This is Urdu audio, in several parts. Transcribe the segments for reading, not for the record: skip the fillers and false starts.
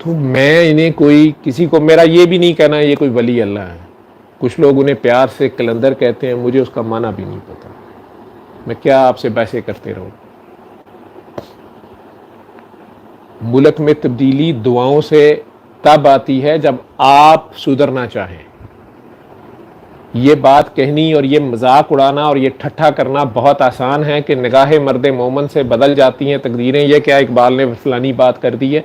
تو میں انہیں کوئی کسی کو میرا یہ بھی نہیں کہنا یہ کوئی ولی اللہ ہے. کچھ لوگ انہیں پیار سے کلندر کہتے ہیں, مجھے اس کا معنی بھی نہیں پتا. میں کیا آپ سے بحثیں کرتے رہوں. ملک میں تبدیلی دعاؤں سے تب آتی ہے جب آپ سدھرنا چاہیں. یہ بات کہنی اور یہ مذاق اڑانا اور یہ ٹھٹھا کرنا بہت آسان ہے کہ نگاہ مرد مومن سے بدل جاتی ہیں تقدیریں. یہ کیا اقبال نے فلانی بات کر دی ہے.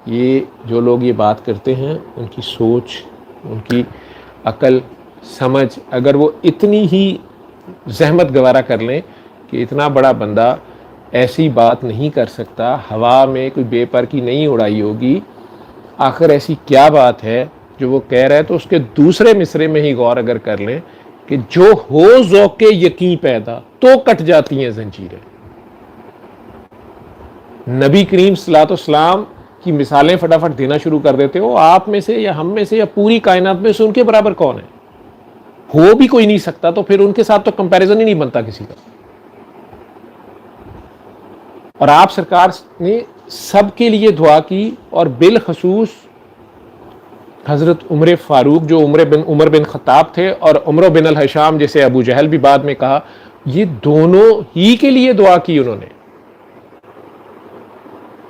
یہ جو لوگ یہ بات کرتے ہیں ان کی سوچ, ان کی عقل سمجھ, اگر وہ اتنی ہی زحمت گوارا کر لیں کہ اتنا بڑا بندہ ایسی بات نہیں کر سکتا, ہوا میں کوئی بے پر کی نہیں اڑائی ہوگی, آخر ایسی کیا بات ہے جو وہ کہہ رہا ہے, تو اس کے دوسرے مصرے میں ہی غور اگر کر لیں کہ جو ہو ذوق یقین پیدا تو کٹ جاتی ہیں زنجیریں. نبی کریم صلی اللہ علیہ وسلم کی مثالیں فٹافٹ دینا شروع کر دیتے ہو. آپ میں سے یا ہم میں سے یا پوری کائنات میں سے ان کے برابر کون ہے؟ ہو بھی کوئی نہیں سکتا, تو پھر ان کے ساتھ تو کمپیریزن ہی نہیں بنتا کسی کا. اور آپ سرکار نے سب کے لیے دعا کی, اور بالخصوص حضرت عمر فاروق جو عمر بن خطاب تھے, اور عمر بن الحشام جسے ابو جہل بھی بعد میں کہا, یہ دونوں ہی کے لیے دعا کی انہوں نے.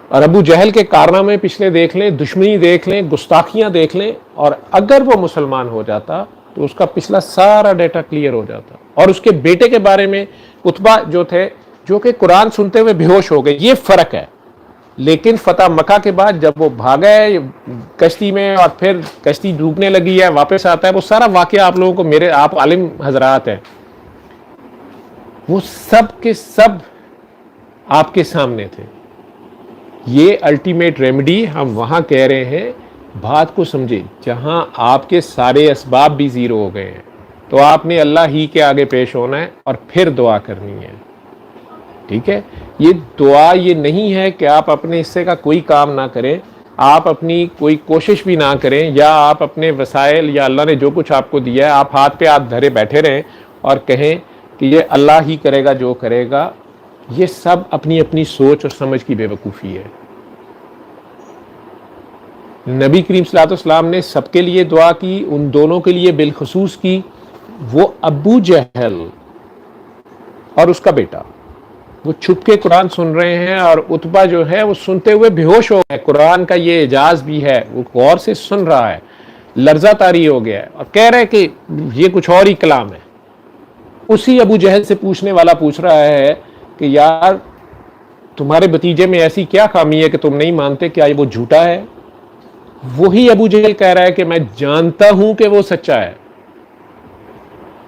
اور ابو جہل کے کارنامے پچھلے دیکھ لیں, دشمنی دیکھ لیں, گستاخیاں دیکھ لیں, اور اگر وہ مسلمان ہو جاتا تو اس کا پچھلا سارا ڈیٹا کلیئر ہو جاتا. اور اس کے بیٹے کے بارے میں عتبہ جو تھے, جو کہ قرآن سنتے ہوئے بے ہوش ہو گئے, یہ فرق ہے. لیکن فتح مکہ کے بعد جب وہ بھاگا ہے کشتی میں اور پھر کشتی ڈوبنے لگی ہے, واپس آتا ہے, وہ سارا واقعہ آپ لوگوں کو, آپ عالم حضرات ہیں, وہ سب کے سب آپ کے سامنے تھے. یہ الٹیمیٹ ریمیڈی ہم وہاں کہہ رہے ہیں, بات کو سمجھے, جہاں آپ کے سارے اسباب بھی زیرو ہو گئے ہیں, تو آپ نے اللہ ہی کے آگے پیش ہونا ہے اور پھر دعا کرنی ہے. ٹھیک ہے, یہ دعا یہ نہیں ہے کہ آپ اپنے حصے کا کوئی کام نہ کریں, آپ اپنی کوئی کوشش بھی نہ کریں, یا آپ اپنے وسائل یا اللہ نے جو کچھ آپ کو دیا ہے آپ ہاتھ پہ ہاتھ دھرے بیٹھے رہیں اور کہیں کہ یہ اللہ ہی کرے گا جو کرے گا. یہ سب اپنی اپنی سوچ اور سمجھ کی بے وقوفی ہے. نبی کریم صلی اللہ علیہ وسلم نے سب کے لیے دعا کی, ان دونوں کے لیے بالخصوص کی. وہ ابو جہل اور اس کا بیٹا وہ چھپ کے قرآن سن رہے ہیں, اور عتبہ جو ہے وہ سنتے ہوئے بے ہوش ہو گئے. قرآن کا یہ اعجاز بھی ہے, وہ غور سے سن رہا ہے, لرزہ طاری ہو گیا ہے, اور کہہ رہے کہ یہ کچھ اور ہی کلام ہے. اسی ابو جہل سے پوچھنے والا پوچھ رہا ہے کہ یار تمہارے بھتیجے میں ایسی کیا خامی ہے کہ تم نہیں مانتے, کیا وہ جھوٹا ہے؟ وہی ابو جہل کہہ رہا ہے کہ میں جانتا ہوں کہ وہ سچا ہے,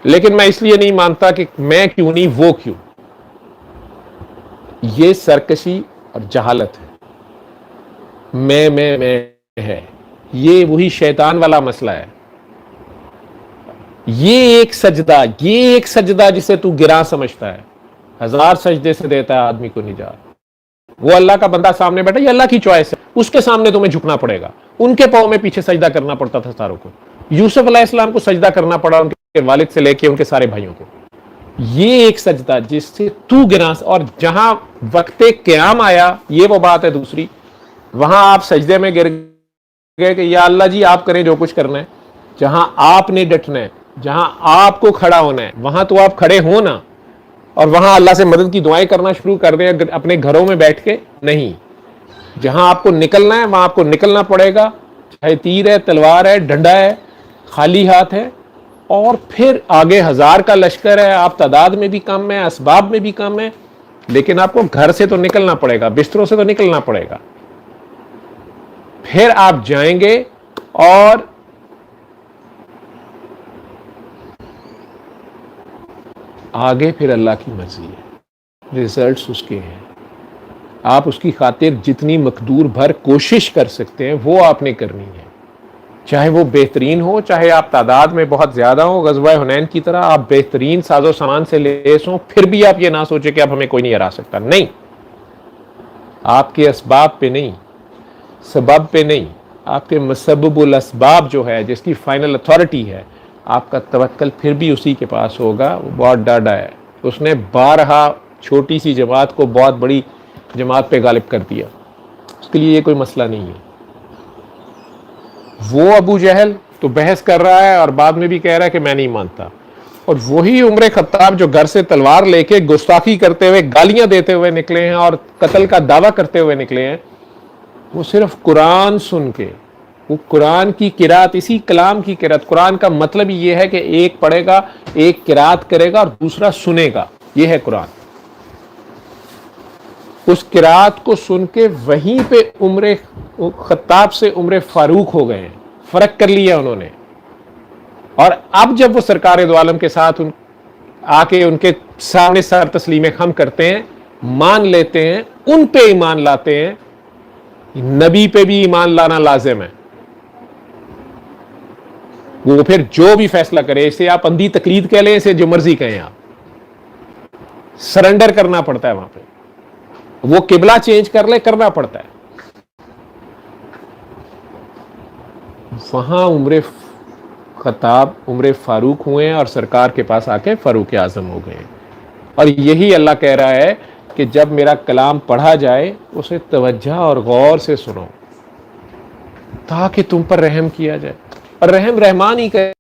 لیکن میں اس لیے نہیں مانتا کہ میں کیوں نہیں وہ کیوں. یہ سرکشی اور جہالت ہے. میں ہے, یہ وہی شیطان والا مسئلہ ہے. یہ ایک سجدہ جسے تو گراں سمجھتا ہے, 1000 سجدے سے دیتا ہے آدمی کو نجات. وہ اللہ کا بندہ سامنے بیٹھا, یہ اللہ کی چوائس ہے, اس کے سامنے تمہیں جھکنا پڑے گا. ان کے پاؤں میں پیچھے سجدہ کرنا پڑتا تھا ساروں کو. یوسف علیہ السلام کو سجدہ کرنا پڑا ان کے والد سے لے کے ان کے سارے بھائیوں کو. یہ ایک سجدہ جس سے تو گراں, اور جہاں وقت قیام آیا یہ وہ بات ہے دوسری, وہاں آپ سجدے میں گر گئے کہ یا اللہ جی آپ کریں جو کچھ کرنا ہے. جہاں آپ نے ڈٹنا ہے, جہاں آپ کو کھڑا ہونا ہے, وہاں تو آپ کھڑے ہو نا, اور وہاں اللہ سے مدد کی دعائیں کرنا شروع کر دیں اپنے گھروں میں بیٹھ کے نہیں. جہاں آپ کو نکلنا ہے وہاں آپ کو نکلنا پڑے گا, چاہے تیر ہے, تلوار ہے, ڈنڈا ہے, خالی ہاتھ ہے. اور پھر آگے 1000 کا لشکر ہے, آپ تعداد میں بھی کم ہے, اسباب میں بھی کم ہے, لیکن آپ کو گھر سے تو نکلنا پڑے گا, بستروں سے تو نکلنا پڑے گا. پھر آپ جائیں گے اور آگے پھر اللہ کی مرضی ہے, ریزلٹس اس کے ہیں. آپ اس کی خاطر جتنی مقدور بھر کوشش کر سکتے ہیں وہ آپ نے کرنی ہے, چاہے وہ بہترین ہو, چاہے آپ تعداد میں بہت زیادہ ہو, غزوہ حنین کی طرح آپ بہترین ساز و سامان سے لیس ہوں, پھر بھی آپ یہ نہ سوچیں کہ اب ہمیں کوئی نہیں ہرا سکتا. نہیں, آپ کے اسباب پہ نہیں, سبب پہ نہیں, آپ کے مسبب الاسباب جو ہے جس کی فائنل اتھارٹی ہے, آپ کا توکل پھر بھی اسی کے پاس ہوگا. وہ بہت ڈاڈا ہے, اس نے بارہا چھوٹی سی جماعت کو بہت بڑی جماعت پہ غالب کر دیا, اس کے لیے یہ کوئی مسئلہ نہیں ہے. وہ ابو جہل تو بحث کر رہا ہے اور بعد میں بھی کہہ رہا ہے کہ میں نہیں مانتا، اور وہی عمر خطاب جو گھر سے تلوار لے کے گستاخی کرتے ہوئے گالیاں دیتے ہوئے نکلے ہیں اور قتل کا دعویٰ کرتے ہوئے نکلے ہیں، وہ صرف قرآن سن کے، وہ قرآن کی قرات، اسی کلام کی قرات، قرآن کا مطلب یہ ہے کہ ایک پڑھے گا، ایک قرات کرے گا اور دوسرا سنے گا، یہ ہے قرآن۔ اس قرات کو سن کے وہیں پہ عمر خطاب سے عمر فاروق ہو گئے ہیں، فرق کر لیا انہوں نے۔ اور اب جب وہ سرکار دو عالم کے ساتھ آ کے ان کے سامنے سر تسلیم خم کرتے ہیں، مان لیتے ہیں، ان پہ ایمان لاتے ہیں، نبی پہ بھی ایمان لانا لازم ہے۔ وہ پھر جو بھی فیصلہ کرے، اسے آپ اندھی تقلید کہہ لیں، اسے جو مرضی کہیں، آپ سرنڈر کرنا پڑتا ہے وہاں پہ، وہ قبلہ چینج کر لے، کرنا پڑتا ہے۔ وہاں عمر خطاب عمر فاروق ہوئے ہیں اور سرکار کے پاس آ کے فاروق اعظم ہو گئے ہیں۔ اور یہی اللہ کہہ رہا ہے کہ جب میرا کلام پڑھا جائے اسے توجہ اور غور سے سنو تاکہ تم پر رحم کیا جائے، اور رحم رحمان ہی کرے۔